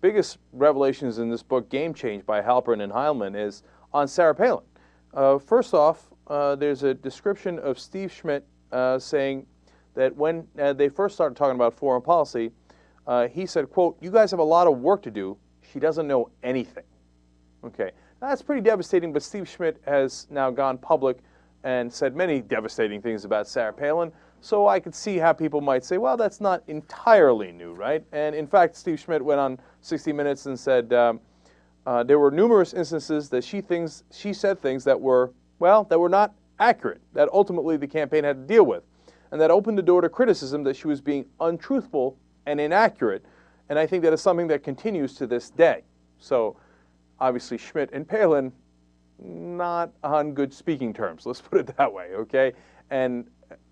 biggest revelations in this book, Game Change by Halperin and Heilman, is on Sarah Palin. First off, there's a description of Steve Schmidt saying that when they first started talking about foreign policy, he said, quote, "You guys have a lot of work to do. She doesn't know anything." Okay, now, that's pretty devastating, but Steve Schmidt has now gone public and said many devastating things about Sarah Palin, so I could see how people might say, well, that's not entirely new, right? And in fact, Steve Schmidt went on 60 Minutes and said there were numerous instances that she said things that were, well, that were not accurate, that ultimately the campaign had to deal with, and that opened the door to criticism that she was being untruthful and inaccurate, and I think that is something that continues to this day. So obviously Schmidt and Palin, not on good speaking terms, let's put it that way, okay? And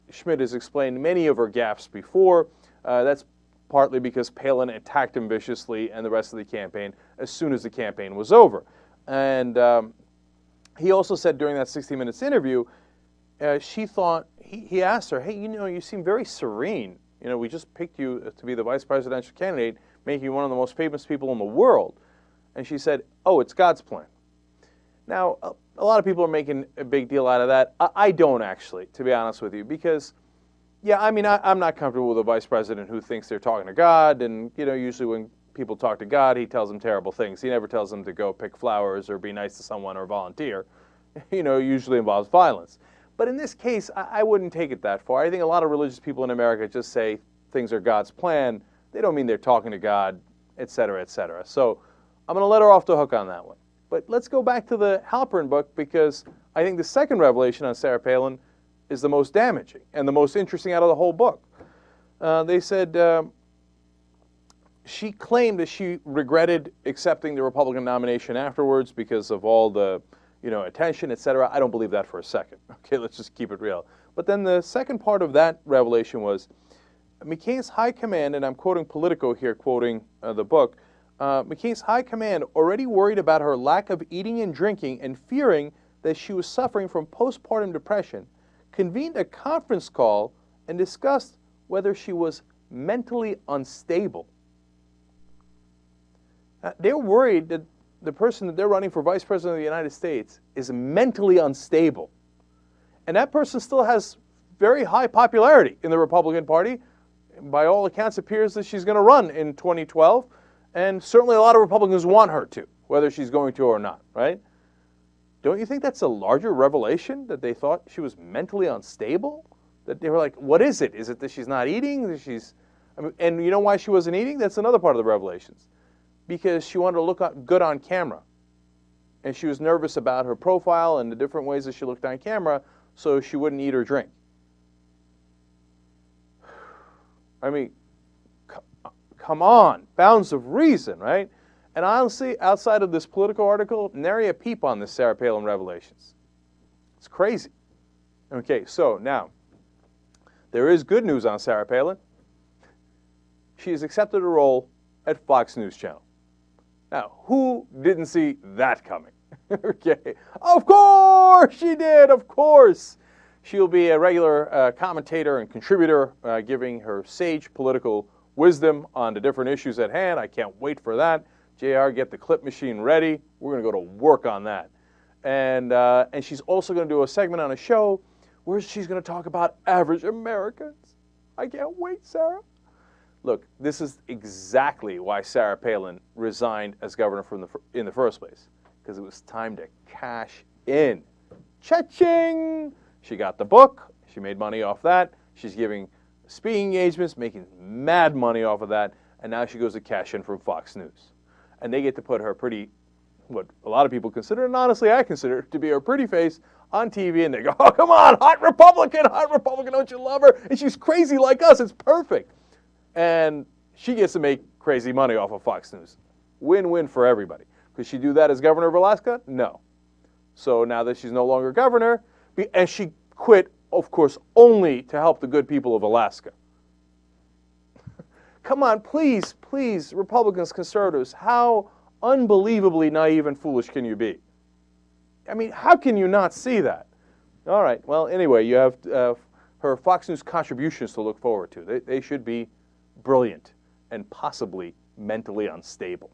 Schmidt has explained many of her gaffes before. That's partly because Palin attacked him viciously and the rest of the campaign as soon as the campaign was over. And he also said during that 60 Minutes interview, she thought, he asked her, hey, you seem very serene. We just picked you to be the vice presidential candidate, making you one of the most famous people in the world. And she said, oh, it's God's plan. Now, a lot of people are making a big deal out of that. I don't actually, to be honest with you, because, yeah, I mean, I'm not comfortable with a vice president who thinks they're talking to God, and, usually when people talk to God, he tells them terrible things. He never tells them to go pick flowers or be nice to someone or volunteer. Usually involves violence. But in this case, I wouldn't take it that far. I think a lot of religious people in America just say things are God's plan. They don't mean they're talking to God, et cetera, et cetera. So I'm going to let her off the hook on that one. But let's go back to the Halperin book, because I think the second revelation on Sarah Palin is the most damaging and the most interesting out of the whole book. They said she claimed that she regretted accepting the Republican nomination afterwards because of all the attention, et cetera. I don't believe that for a second. Okay, let's just keep it real. But then the second part of that revelation was McCain's high command, and I'm quoting Politico here, quoting the book, McCain's high command, already worried about her lack of eating and drinking and fearing that she was suffering from postpartum depression, convened a conference call and discussed whether she was mentally unstable. They're worried that the person that they're running for vice president of the United States is mentally unstable. And that person still has very high popularity in the Republican Party. By all accounts, it appears that she's going to run in 2012. And certainly a lot of Republicans want her to, whether she's going to or not, right? Don't you think that's a larger revelation, that they thought she was mentally unstable? That they were like, what is it? Is it that she's not eating? And you know why she wasn't eating? That's another part of the revelations. Because she wanted to look good on camera. And she was nervous about her profile and the different ways that she looked on camera, so she wouldn't eat or drink. I mean, come on, bounds of reason, right? And honestly, outside of this Politico article, nary a peep on this Sarah Palin revelations. It's crazy. Okay, so now, there is good news on Sarah Palin. She has accepted a role at Fox News Channel. Now, who didn't see that coming? Okay, of course she did, of course. She'll be a regular commentator and contributor, giving her sage political wisdom on the different issues at hand. I can't wait for that. JR, get the clip machine ready. We're going to go to work on that. And she's also going to do a segment on a show where she's going to talk about average Americans. I can't wait, Sarah. Look, this is exactly why Sarah Palin resigned as governor in the first place, because it was time to cash in. Cha-ching! She got the book. She made money off that. She's giving speaking engagements, making mad money off of that, and now she goes to cash in from Fox News. And they get to put her pretty, what a lot of people consider, and honestly I consider to be her pretty face on TV, and they go, oh, come on, hot Republican, don't you love her? And she's crazy like us, it's perfect. And she gets to make crazy money off of Fox News. Win-win for everybody. Could she do that as governor of Alaska? No. So now that she's no longer governor, and she quit, of course, only to help the good people of Alaska. Come on, please, please, Republicans, conservatives, how unbelievably naive and foolish can you be? I mean, how can you not see that? All right, well, anyway, you have her Fox News contributions to look forward to. They should be brilliant and possibly mentally unstable.